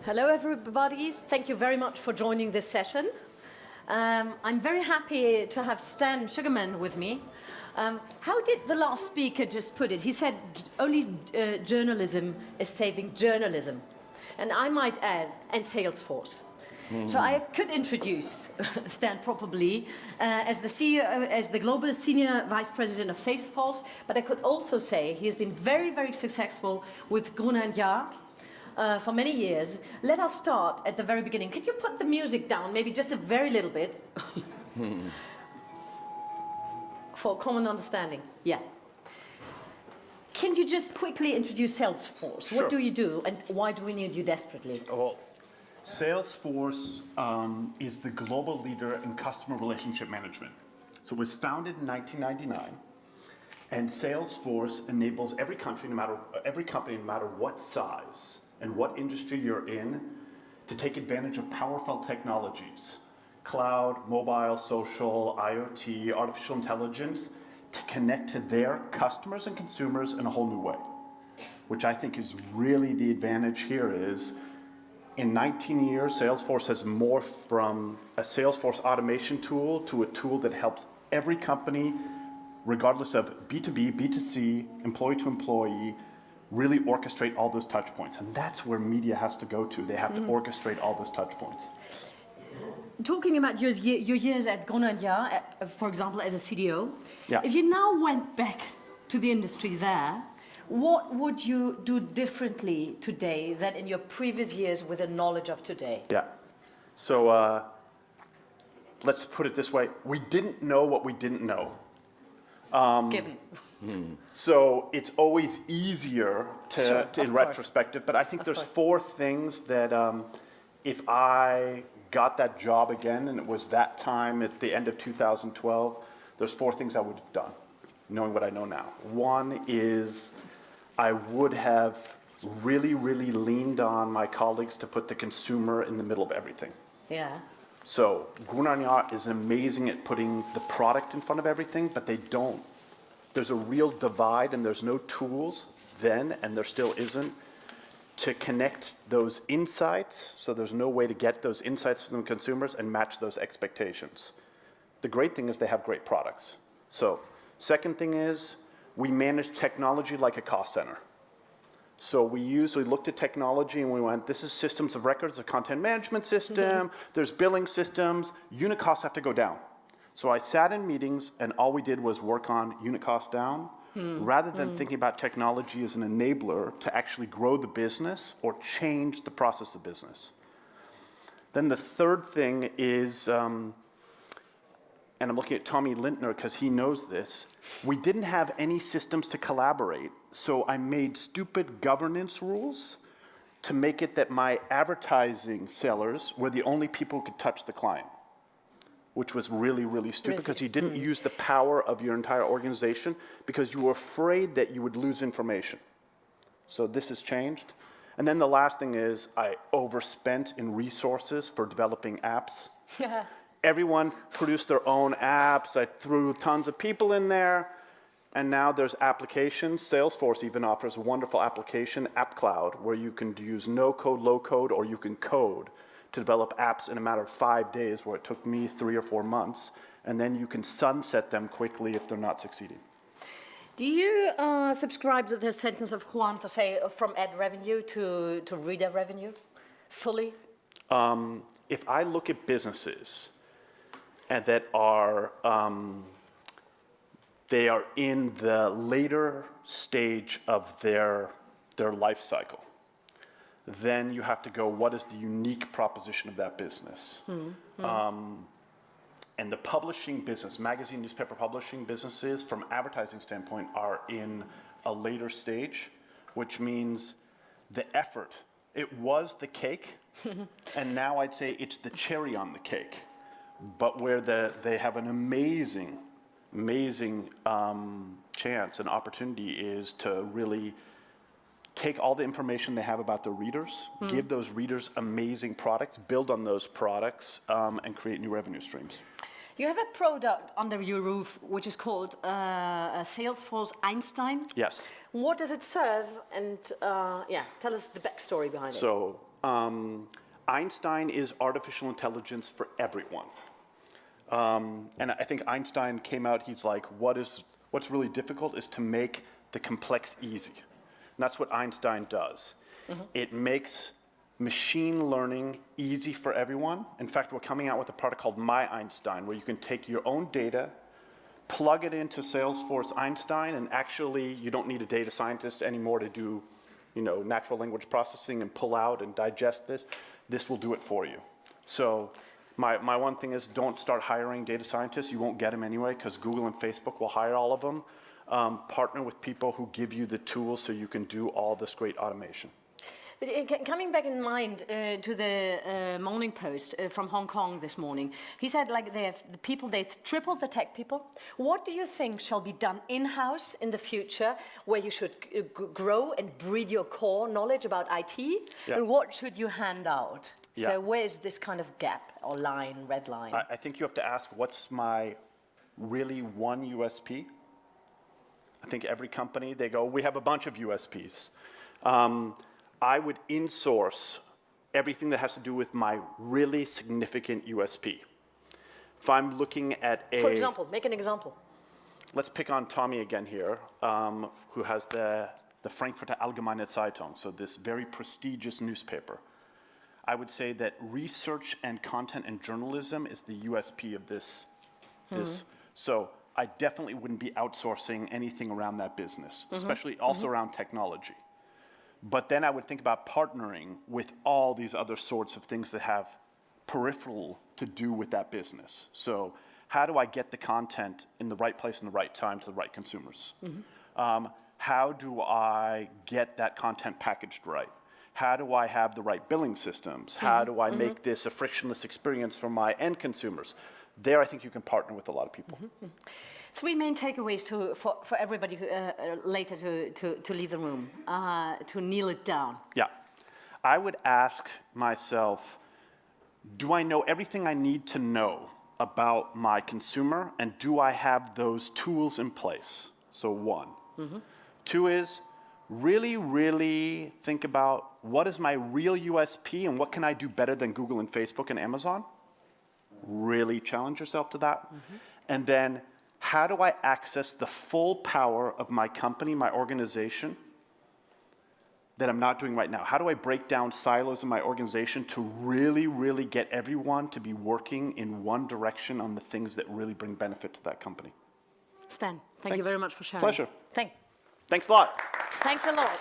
Hello, everybody. Thank you very much for joining this session. I'm very happy to have Stan Sugarman with me. How did the last speaker just put it? He said only journalism is saving journalism. And I might add, and Salesforce. So I could introduce Stan probably as the CEO, as the Global Senior Vice President of Salesforce, but I could also say he has been very, very successful with Gruner & Jahr for many years. Let us start at the very beginning. Could you put the music down, maybe just a very little bit? For common understanding, yeah. Can you just quickly introduce Salesforce? Sure. What do you do, and why do we need you desperately? Well, Salesforce is the global leader in customer relationship management. So it was founded in 1999, and Salesforce enables every company, no matter what size and what industry you're in, to take advantage of powerful technologies, cloud, mobile, social, IoT, artificial intelligence, to connect to their customers and consumers in a whole new way, which I think is really the advantage here is, in 19 years, Salesforce has morphed from a Salesforce automation tool to a tool that helps every company, regardless of B2B, B2C, employee to employee, really orchestrate all those touch points. And that's where media has to go to. They have to orchestrate all those touch points. Talking about your years at Gruner & Jahr, for example, as a CDO, Yeah. if you now went back to the industry there, what would you do differently today than in your previous years with the knowledge of today? Yeah. So let's put it this way. We didn't know what we didn't know. Given. So it's always easier to in retrospective, but I think there's four things that if I got that job again and it was that time at the end of 2012, there's four things I would have done, knowing what I know now. One is I would have really, really leaned on my colleagues to put the consumer in the middle of everything. Yeah. So Gruner & Jahr is amazing at putting the product in front of everything, but they don't. There's a real divide and there's no tools then, and there still isn't, to connect those insights. So there's no way to get those insights from the consumers and match those expectations. The great thing is they have great products. So second thing is we manage technology like a cost center. So we looked at technology and we went, this is systems of records, a content management system, there's billing systems, unit costs have to go down. So I sat in meetings and all we did was work on unit costs down, rather than thinking about technology as an enabler to actually grow the business or change the process of business. Then the third thing is, and I'm looking at Tommy Lintner because he knows this, we didn't have any systems to collaborate, so I made stupid governance rules to make it that my advertising sellers were the only people who could touch the client, which was really, really stupid because you didn't use the power of your entire organization because you were afraid that you would lose information. So this has changed. And then the last thing is I overspent in resources for developing apps. Everyone produced their own apps. I threw tons of people in there. And now there's applications. Salesforce even offers a wonderful application, App Cloud, where you can use no code, low code, or you can code to develop apps in a matter of 5 days, where it took me 3 or 4 months. And then you can sunset them quickly if they're not succeeding. Do you subscribe to the sentence of Juan to say from ad revenue to reader revenue fully? If I look at businesses and that are, they are in the later stage of their life cycle, then you have to go, what is the unique proposition of that business? And the publishing business, magazine, newspaper publishing businesses, from advertising standpoint, are in a later stage, which means the effort. It was the cake, and now I'd say it's the cherry on the cake. But where they have an amazing chance and opportunity is to really take all the information they have about the readers, give those readers amazing products, build on those products, and create new revenue streams. You have a product under your roof which is called Salesforce Einstein. Yes. What does it serve? And tell us the backstory behind it. So Einstein is artificial intelligence for everyone. And I think Einstein came out, he's like, what's really difficult is to make the complex easy. And that's what Einstein does. It makes machine learning easy for everyone. In fact, we're coming out with a product called My Einstein, where you can take your own data, plug it into Salesforce Einstein, and actually you don't need a data scientist anymore to do, natural language processing and pull out and digest this. This will do it for you. So my one thing is, don't start hiring data scientists. You won't get them anyway, because Google and Facebook will hire all of them. Partner with people who give you the tools so you can do all this great automation. But coming back in mind to the Morning Post from Hong Kong this morning, he said they've tripled the tech people. What do you think shall be done in-house in the future, where you should grow and breed your core knowledge about IT? Yeah. And what should you hand out? Yeah. So where is this kind of gap or line, red line? I think you have to ask, what's my really one USP? I think every company, they go, we have a bunch of USPs. I would insource everything that has to do with my really significant USP. If I'm looking at For example, make an example. Let's pick on Tommy again here, who has the Frankfurter Allgemeine Zeitung, so this very prestigious newspaper. I would say that research and content and journalism is the USP of this. So I definitely wouldn't be outsourcing anything around that business, especially also around technology. But then I would think about partnering with all these other sorts of things that have peripheral to do with that business. So how do I get the content in the right place and the right time to the right consumers? How do I get that content packaged right? How do I have the right billing systems? How do I make this a frictionless experience for my end consumers? There, I think you can partner with a lot of people. Three main takeaways for everybody later to leave the room, to nail it down. Yeah. I would ask myself, do I know everything I need to know about my consumer, and do I have those tools in place? So one. Two is, really, really think about what is my real USP and what can I do better than Google and Facebook and Amazon? Really challenge yourself to that. And then, how do I access the full power of my company, my organization, that I'm not doing right now? How do I break down silos in my organization to really, really get everyone to be working in one direction on the things that really bring benefit to that company? Stan, thank you very much for sharing. Pleasure. Thanks a lot. Thanks a lot.